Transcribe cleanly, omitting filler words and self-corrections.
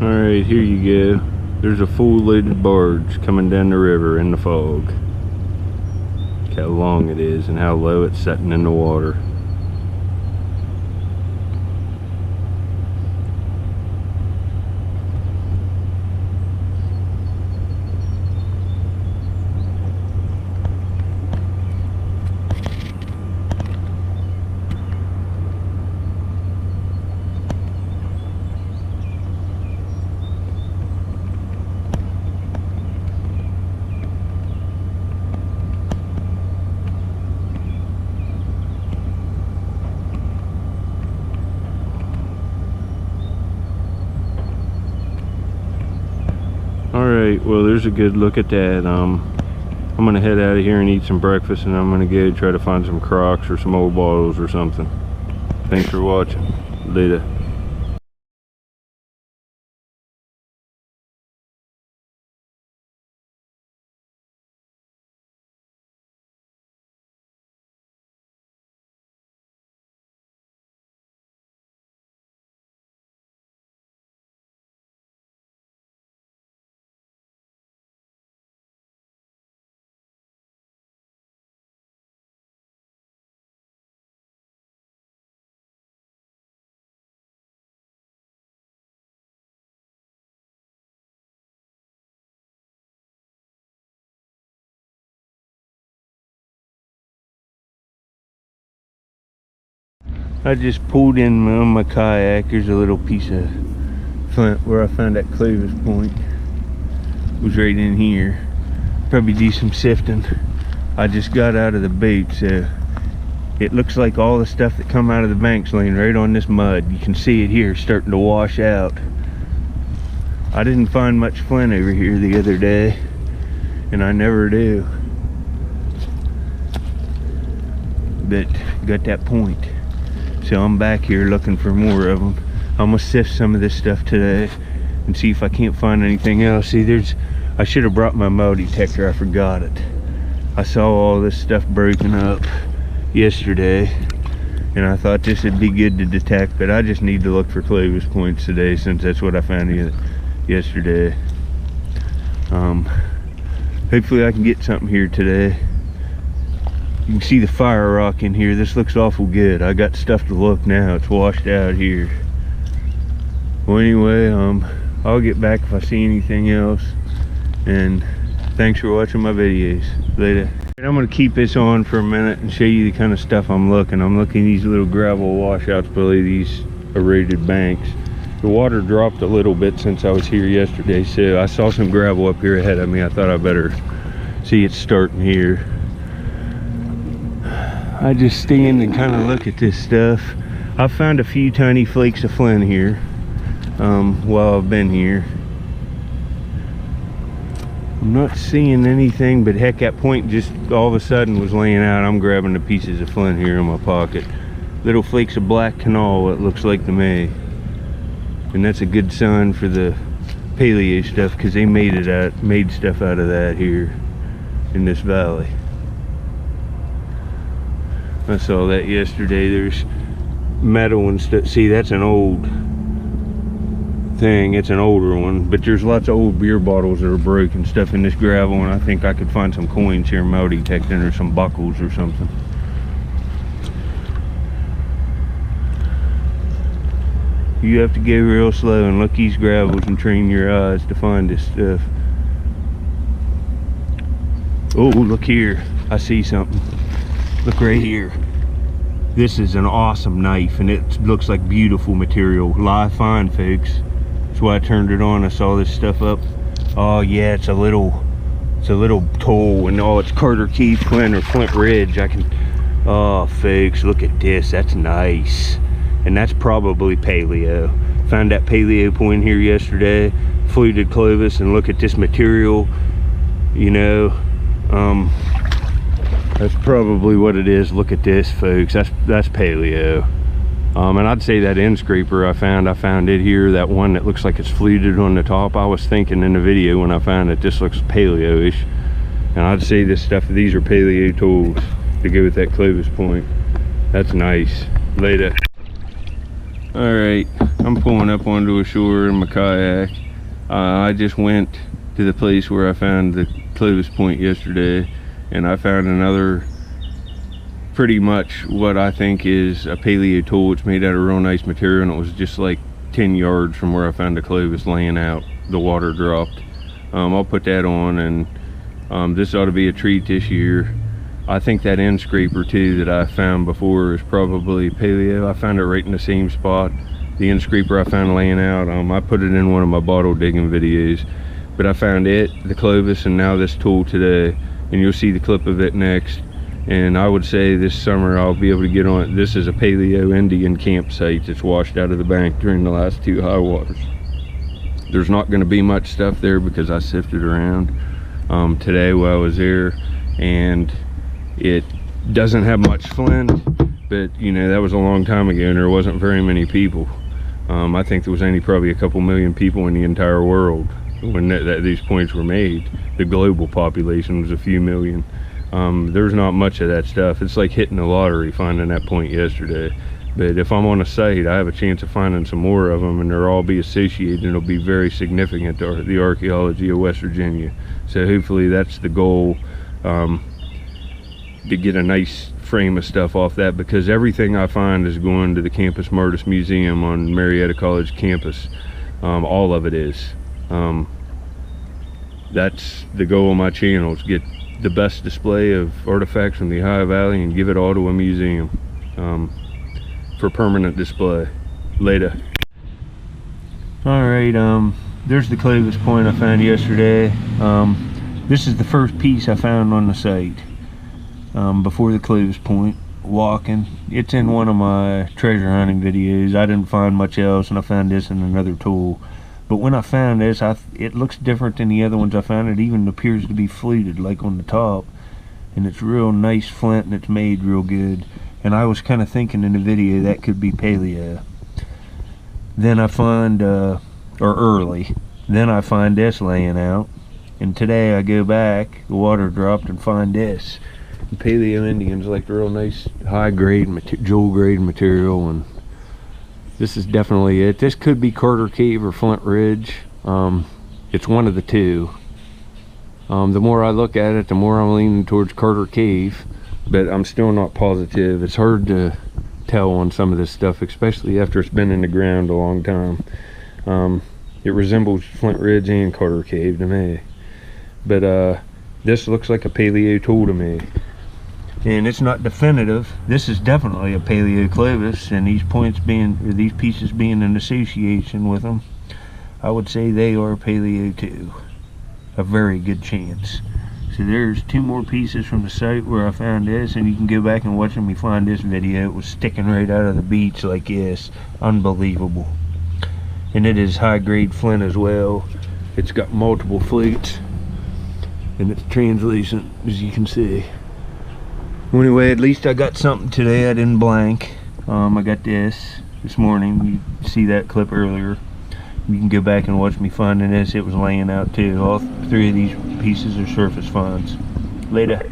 Alright, here you go. There's a full loaded barge coming down the river in the fog. Look how long it is and how low it's setting in the water. Alright, well there's a good look at that. I'm gonna head out of here and eat some breakfast, and I'm gonna go try to find some Crocs or some old bottles or something. Thanks for watching. Later. I just pulled in on my kayak. There's a little piece of Flint where I found that Clovis point. It was right in here. Probably do some sifting. I just got out of the bait, so it looks like all the stuff that come out of the bank's laying right on this mud. You can see it here starting to wash out. I didn't find much Flint over here the other day, and I never do. But got that point. So I'm back here looking for more of them. I'm gonna sift some of this stuff today and see if I can't find anything else. See, I should have brought my metal detector. I forgot it. I saw all this stuff broken up yesterday, and I thought this would be good to detect, but I just need to look for Clovis points today, since that's what I found yesterday. Hopefully I can get something here today. You can see the fire rock in here. This looks awful good. I got stuff to look now. It's washed out here. Well, anyway, I'll get back if I see anything else. And thanks for watching my videos. Later. I'm going to keep this on for a minute and show you the kind of stuff I'm looking. I'm looking at these little gravel washouts below these eroded banks. The water dropped a little bit since I was here yesterday, so I saw some gravel up here ahead of me. I thought I better see it starting here. I just stand and kind of look at this stuff. I found a few tiny flakes of Flint here while I've been here. I'm not seeing anything, but heck, that point just all of a sudden was laying out. I'm grabbing the pieces of Flint here in my pocket. Little flakes of black canal, it looks like to me. And that's a good sign for the paleo stuff, because they made stuff out of that here in this valley. I saw that yesterday. There's metal and stuff. See, that's an old thing. It's an older one, but there's lots of old beer bottles that are broken stuff in this gravel, and I think I could find some coins here, metal detecting, or some buckles or something. You have to go real slow and look these gravels and train your eyes to find this stuff. Oh, look here. I see something. Look right here. This is an awesome knife, and it looks like beautiful material. Live fine, folks. That's why I turned it on. I saw this stuff up. Oh yeah, it's a little tool, and oh, it's Carter Key Flint or Flint Ridge. Oh folks, look at this. That's nice. And that's probably paleo. Found that paleo point here yesterday. Fluted Clovis, and look at this material. You know, that's probably what it is. Look at this, folks. That's paleo. And I'd say that end scraper I found it here, that one that looks like it's fluted on the top. I was thinking in the video when I found it, this looks paleo-ish. And I'd say this stuff, these are paleo tools to go with that Clovis point. That's nice. Later. Alright, I'm pulling up onto a shore in my kayak. I just went to the place where I found the Clovis point yesterday, and I found another pretty much what I think is a paleo tool. It's made out of real nice material, and it was just like 10 yards from where I found the Clovis laying out. The water dropped. I'll put that on, and this ought to be a treat this year. I think that end scraper too that I found before is probably paleo. I found it right in the same spot. The end scraper I found laying out, I put it in one of my bottle digging videos, but I found it, the Clovis, and now this tool today, and you'll see the clip of it next. And I would say this summer I'll be able to get on it. This is a paleo Indian campsite that's washed out of the bank during the last 2 high waters. There's not going to be much stuff there because I sifted around today while I was there, and it doesn't have much flint, but you know, that was a long time ago and there wasn't very many people. I think there was only probably a couple million people in the entire world when these points were made. The global population was a few million. There's not much of that stuff. It's like hitting the lottery finding that point yesterday. But if I'm on a site, I have a chance of finding some more of them, and they'll all be associated, and it'll be very significant to the archaeology of West Virginia. So hopefully that's the goal, to get a nice frame of stuff off that, because everything I find is going to the Campus Martis Museum on Marietta College campus. All of it is. That's the goal of my channel, is get the best display of artifacts from the Ohio Valley and give it all to a museum for permanent display. Later. Alright, there's the Clovis point I found yesterday. This is the first piece I found on the site. Before the Clovis point, walking. It's in one of my treasure hunting videos. I didn't find much else, and I found this in another tool. But when I found this, it looks different than the other ones I found. It even appears to be fluted, like on the top. And it's real nice flint, and it's made real good. And I was kind of thinking in the video that could be paleo. Then I find, then I find this laying out. And today I go back, the water dropped, and find this. Paleo Indians like the real nice high grade jewel grade material, and this is definitely it. This could be Carter Cave or Flint Ridge. It's one of the two. The more I look at it, the more I'm leaning towards Carter Cave, but I'm still not positive. It's hard to tell on some of this stuff, especially after it's been in the ground a long time. It resembles Flint Ridge and Carter Cave to me, but this looks like a paleo tool to me. And it's not definitive. This is definitely a paleo Clovis, and these points being, or these pieces being in association with them, I would say they are paleo too. A very good chance. So there's 2 more pieces from the site where I found this, and you can go back and watch me find this video. It was sticking right out of the beach like this. Unbelievable. And it is high grade flint as well. It's got multiple flutes, and it's translucent, as you can see. Anyway, at least I got something today. I didn't blank. I got this morning. You see that clip earlier. You can go back and watch me finding this. It was laying out too. All 3 of these pieces are surface finds. Later.